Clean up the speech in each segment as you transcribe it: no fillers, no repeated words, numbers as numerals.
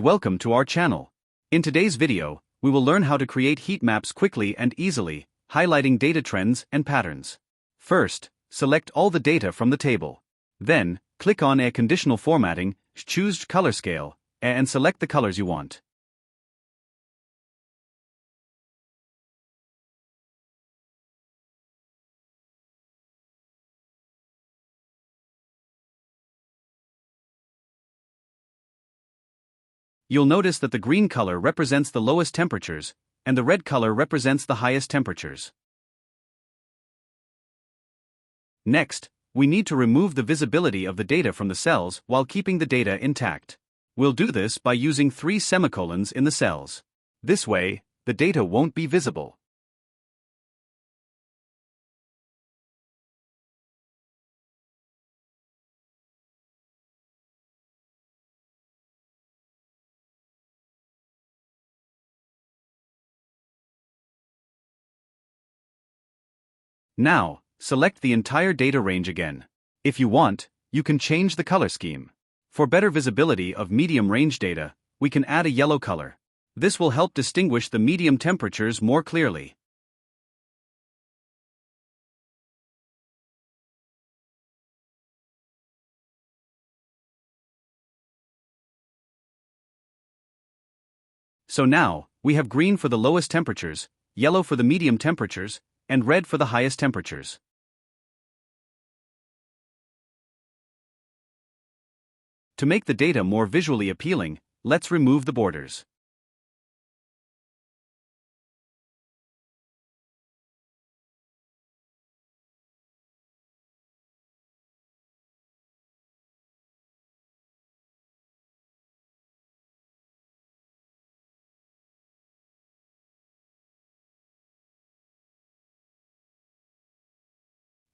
welcome to our channel. In today's video, we will learn how to create heat maps quickly and easily, highlighting data trends and patterns. First, select all the data from the table. Then, click on a conditional formatting, choose color scale, and select the colors you want. You'll notice that the green color represents the lowest temperatures, and the red color represents the highest temperatures. Next, we need to remove the visibility of the data from the cells while keeping the data intact. We'll do this by using 3 semicolons in the cells. This way, the data won't be visible. Now, select the entire data range again. If you want, you can change the color scheme. For better visibility of medium range data, we can add a yellow color. This will help distinguish the medium temperatures more clearly. So now, we have green for the lowest temperatures, yellow for the medium temperatures, and red for the highest temperatures. To make the data more visually appealing, let's remove the borders.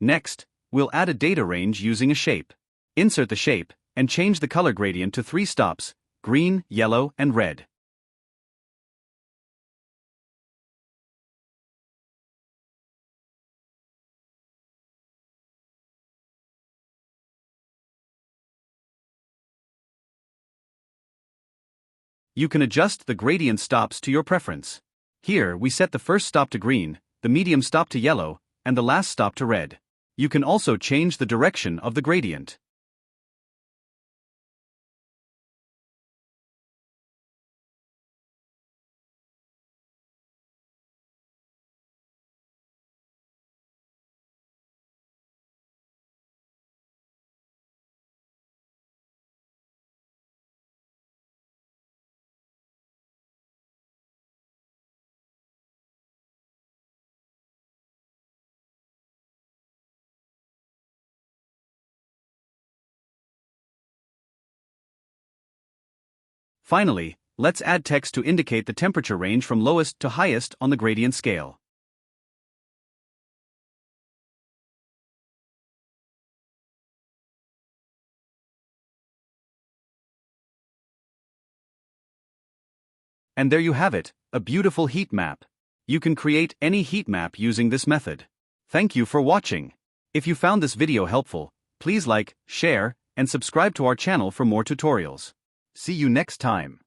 Next, we'll add a data range using a shape. Insert the shape, and change the color gradient to 3 stops: green, yellow, and red. You can adjust the gradient stops to your preference. Here we set the first stop to green, the medium stop to yellow, and the last stop to red. You can also change the direction of the gradient. Finally, let's add text to indicate the temperature range from lowest to highest on the gradient scale. And there you have it, a beautiful heat map. You can create any heat map using this method. Thank you for watching. If you found this video helpful, please like, share, and subscribe to our channel for more tutorials. See you next time.